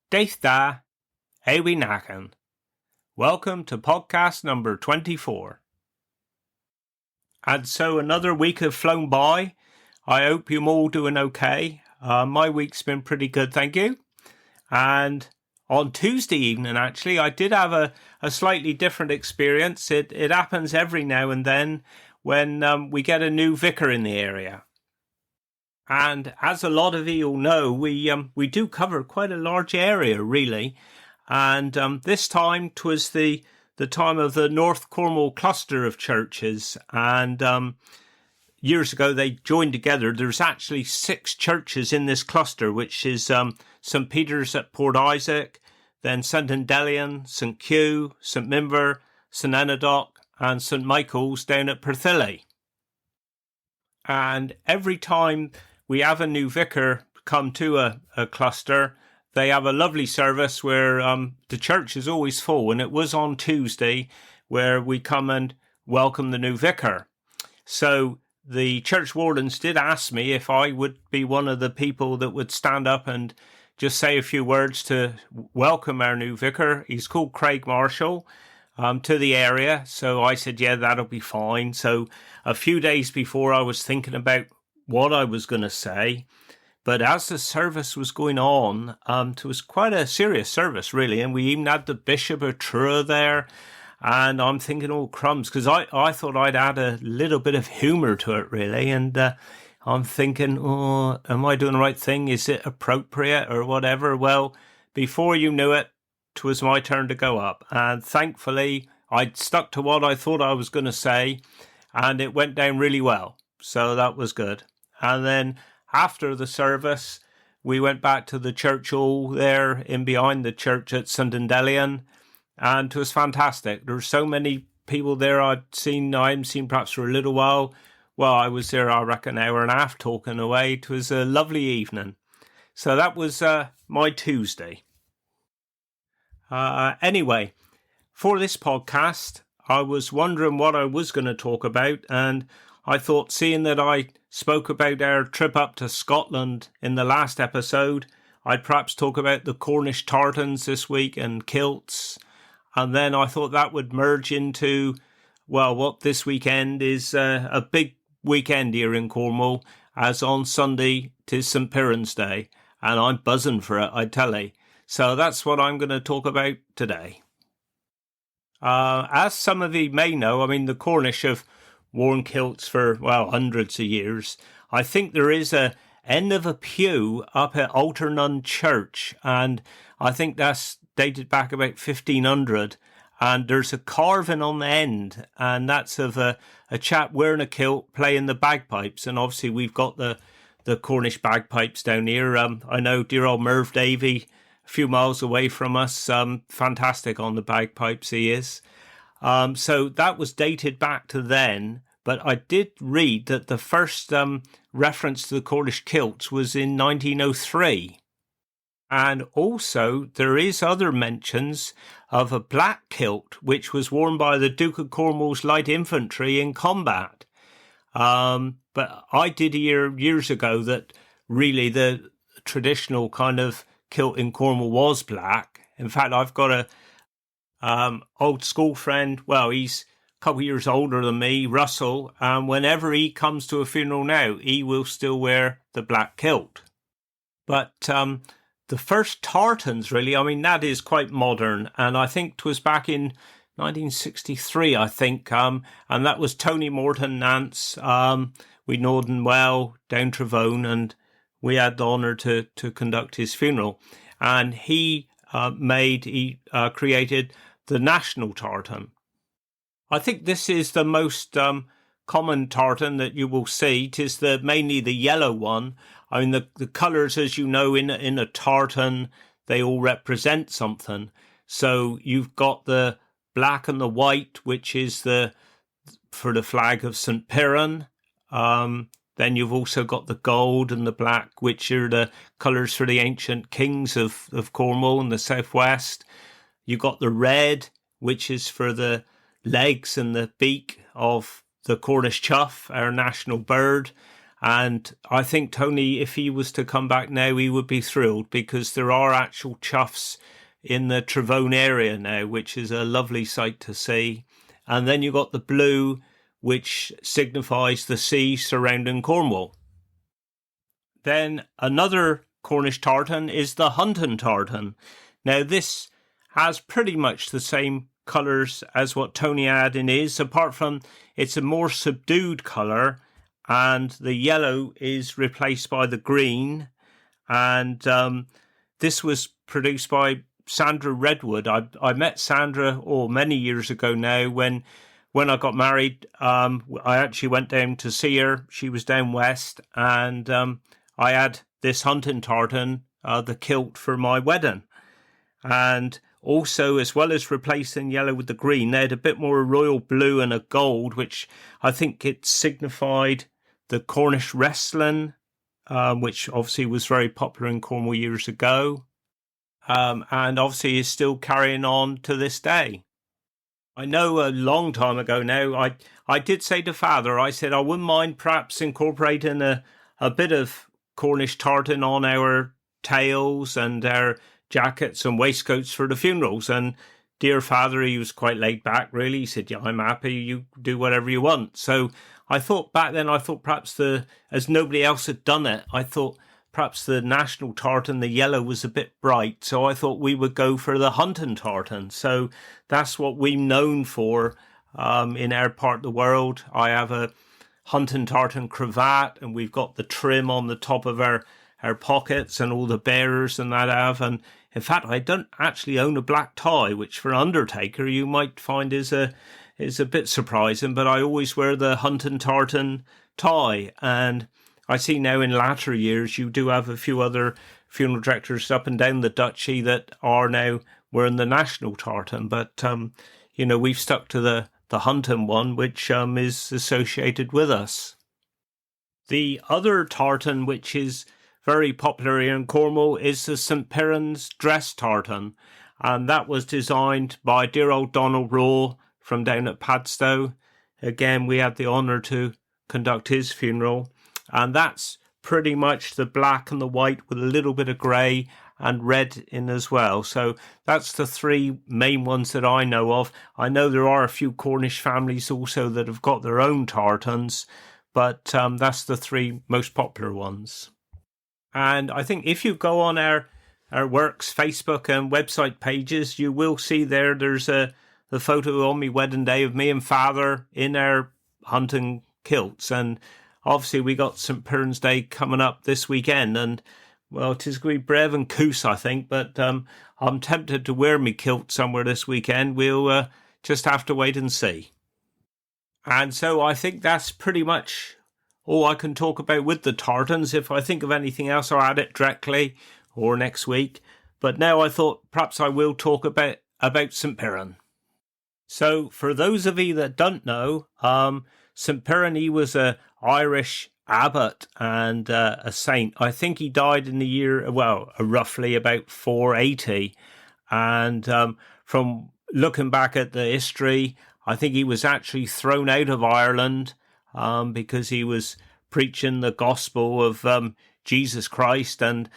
Daith da, Ewi Nakan. Welcome to podcast number 24. And so another week has flown by. I hope you're all doing okay. My week's been pretty good, thank you. And on Tuesday evening, actually, I did have a slightly different experience. It happens every now and then when we get a new vicar in the area. And as a lot of you will know, we do cover quite a large area, really. And this time 'twas the time of the North Cornwall cluster of churches. And years ago they joined together. There's actually 6 churches in this cluster, which is St Peter's at Port Isaac, then St Endelion, St Kew, St Mimber, St Enedoc, and St Michael's down at Perthilly. And every time we have a new vicar come to a cluster, they have a lovely service where the church is always full. And it was on Tuesday where we come and welcome the new vicar. So the church wardens did ask me if I would be one of the people that would stand up and just say a few words to welcome our new vicar. He's called Craig Marshall, to the area. So I said, yeah, that'll be fine. So a few days before, I was thinking about what I was going to say. But as the service was going on, it was quite a serious service, really. And we even had the Bishop of Truro there. And I'm thinking, oh, crumbs, because I thought I'd add a little bit of humour to it, really. And I'm thinking, oh, am I doing the right thing? Is it appropriate or whatever? Well, before you knew it, 'twas my turn to go up. And thankfully, I'd stuck to what I thought I was going to say. And it went down really well. So that was good. And then after the service, we went back to the church hall there in behind the church at St Endelion. And it was fantastic. There were so many people there I hadn't seen perhaps for a little while. Well, I was there, I reckon, an hour and a half talking away. It was a lovely evening. So that was my Tuesday. Anyway, for this podcast, I was wondering what I was going to talk about. And I thought, seeing that I spoke about our trip up to Scotland in the last episode, I'd perhaps talk about the Cornish tartans this week and kilts. And then I thought that would merge into, well, what this weekend is a big weekend here in Cornwall, as on Sunday 'tis St Piran's Day. And I'm buzzing for it, I tell you. So that's what I'm going to talk about today. As some of you may know, I mean, the Cornish have worn kilts for, well, hundreds of years. I think there is a end of a pew up at Alternun Church, and I think that's dated back about 1500, and there's a carving on the end, and that's of a chap wearing a kilt playing the bagpipes. And obviously we've got the Cornish bagpipes down here. I know dear old Merv Davey, a few miles away from us, fantastic on the bagpipes he is. So that was dated back to then, but I did read that the first reference to the Cornish kilts was in 1903. And also there is other mentions of a black kilt, which was worn by the Duke of Cornwall's light infantry in combat. But I did hear years ago that really the traditional kind of kilt in Cornwall was black. In fact, I've got a old school friend, well, he's a couple of years older than me, Russell, and whenever he comes to a funeral now, he will still wear the black kilt. But the first tartans, really, I mean, that is quite modern, and I think it was back in 1963, I think, and that was Tony Morton Nance. We knowed him well down Travone, and we had the honour to conduct his funeral, and he created the national tartan. I think this is the most common tartan that you will see. It is mainly the yellow one. I mean, the colours, as you know, in a tartan, they all represent something. So you've got the black and the white, which is for the flag of St Piran. Then you've also got the gold and the black, which are the colours for the ancient kings of Cornwall and the southwest. You've got the red, which is for the legs and the beak of the Cornish chough, our national bird. And I think Tony, if he was to come back now, he would be thrilled, because there are actual chuffs in the Travone area now, which is a lovely sight to see. And then you've got the blue, which signifies the sea surrounding Cornwall. Then another Cornish tartan is the hunting tartan. Now this has pretty much the same colours as what Tony had in his, apart from it's a more subdued colour, and the yellow is replaced by the green. And this was produced by Sandra Redwood. I met Sandra many years ago now when I got married. I actually went down to see her. She was down west, and I had this hunting tartan, the kilt, for my wedding. And also, as well as replacing yellow with the green, they had a bit more royal blue and a gold, which I think it signified the Cornish wrestling, which obviously was very popular in Cornwall years ago, and obviously is still carrying on to this day. I know a long time ago now, I did say to Father, I said I wouldn't mind perhaps incorporating a bit of Cornish tartan on our tails and our jackets and waistcoats for the funerals. And dear Father, he was quite laid back, really. He said, yeah, I'm happy, you do whatever you want. So I thought back then, perhaps as nobody else had done it, I thought perhaps the national tartan, the yellow, was a bit bright. So I thought we would go for the hunting tartan. So that's what we're known for in our part of the world. I have a hunting tartan cravat, and we've got the trim on the top of our pockets and all the bearers and that have. And in fact, I don't actually own a black tie, which for an undertaker you might find is a bit surprising, but I always wear the hunting tartan tie. And I see now in latter years you do have a few other funeral directors up and down the duchy that are now wearing the national tartan, but we've stuck to the hunting one, which is associated with us. The other tartan, which is very popular here in Cornwall, is the St. Piran's dress tartan, and that was designed by dear old Donald Raw from down at Padstow. Again, we had the honour to conduct his funeral, and that's pretty much the black and the white with a little bit of grey and red in as well. So that's the three main ones that I know of. I know there are a few Cornish families also that have got their own tartans, but that's the three most popular ones. And I think if you go on our works Facebook and website pages, you will see there's the photo on my wedding day of me and Father in our hunting kilts. And obviously we got St. Piran's Day coming up this weekend, and well, it is going to be brave and coos, I think, but I'm tempted to wear me kilt somewhere this weekend. We'll just have to wait and see. And so I think that's pretty much all I can talk about with the tartans. If I think of anything else, I'll add it directly or next week. But now I thought perhaps I will talk about St. Piran. So for those of you that don't know, St. Piran, he was an Irish abbot and a saint. I think he died in the year, roughly about 480. And from looking back at the history, I think he was actually thrown out of Ireland because he was preaching the gospel of Jesus Christ. And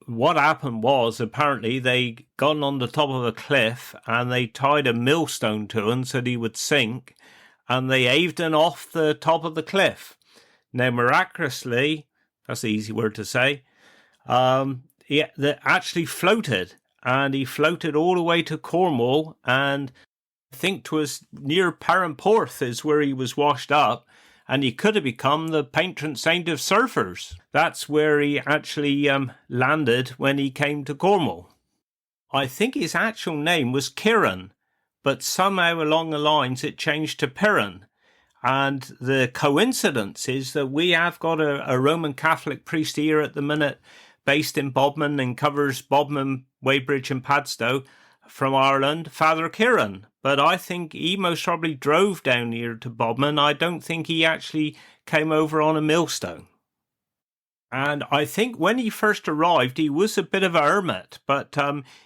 what happened was, apparently, they got on the top of a cliff and they tied a millstone to him so that he would sink, and they heaved him off the top of the cliff. Now, miraculously, that's the easy word to say, he actually floated, and he floated all the way to Cornwall, and I think 'twas near Perranporth is where he was washed up, and he could have become the patron saint of surfers. That's where he actually landed when he came to Cornwall. I think his actual name was Ciaran, but somehow along the lines it changed to Piran. And the coincidence is that we have got a Roman Catholic priest here at the minute based in Bodmin and covers Bodmin, Weybridge and Padstow from Ireland, Father Ciaran. But I think he most probably drove down here to Bodmin. I don't think he actually came over on a millstone. And I think when he first arrived, he was a bit of a hermit, but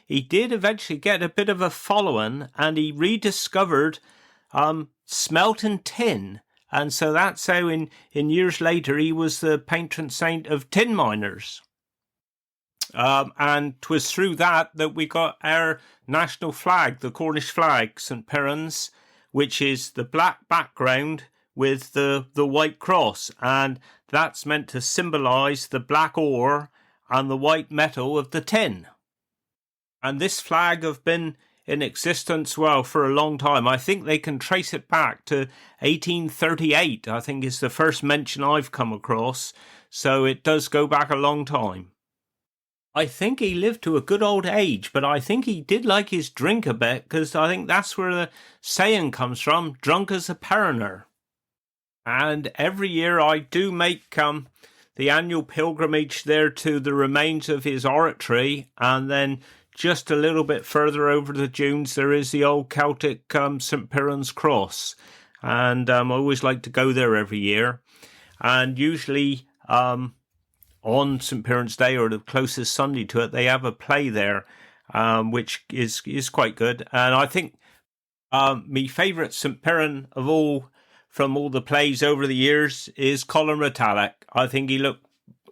he did eventually get a bit of a following, and he rediscovered smelting tin And so that's how in years later he was the patron saint of tin miners. And 'twas through that we got our national flag, the Cornish flag, St. Piran's, which is the black background with the white cross. And that's meant to symbolise the black ore and the white metal of the tin. And this flag have been in existence, well, for a long time. I think they can trace it back to 1838, I think is the first mention I've come across. So it does go back a long time. I think he lived to a good old age, but I think he did like his drink a bit, because I think that's where the saying comes from, drunk as a Piraner. And every year I do make the annual pilgrimage there to the remains of his oratory, and then just a little bit further over the dunes there is the old Celtic St. Piran's cross, and I always like to go there every year. And usually on St. Piran's Day, or the closest Sunday to it, they have a play there, which is quite good. And I think my favourite St. Piran of all, from all the plays over the years, is Colin Metallic. I think he looked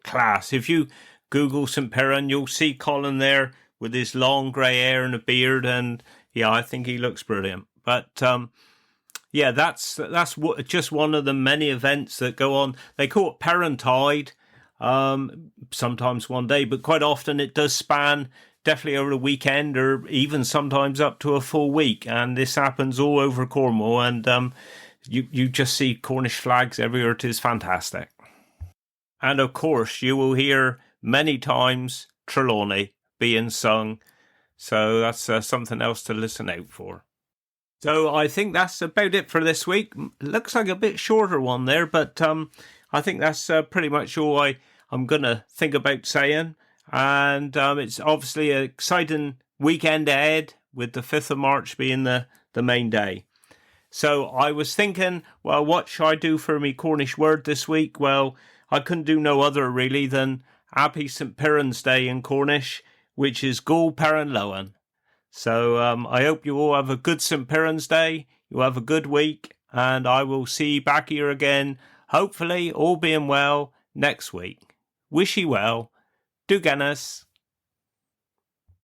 class. If you Google St. Piran, you'll see Colin there with his long grey hair and a beard, and yeah, I think he looks brilliant. But yeah, that's just one of the many events that go on. They call it Parentide, sometimes one day, but quite often it does span definitely over the weekend, or even sometimes up to a full week. And this happens all over Cornwall, and you just see Cornish flags everywhere. It is fantastic. And of course, you will hear many times Trelawney being sung, so that's something else to listen out for. So I think that's about it for this week. Looks like a bit shorter one there, but I think that's pretty much all I'm going to think about saying. And it's obviously an exciting weekend ahead, with the 5th of March being the main day. So I was thinking, well, what should I do for me Cornish word this week? Well, I couldn't do no other really than Happy St. Piran's Day in Cornish, which is Gul Piran Loan. So I hope you all have a good St. Piran's Day. You have a good week, and I will see you back here again, hopefully, all being well, next week. Wish you well. Do Guinness.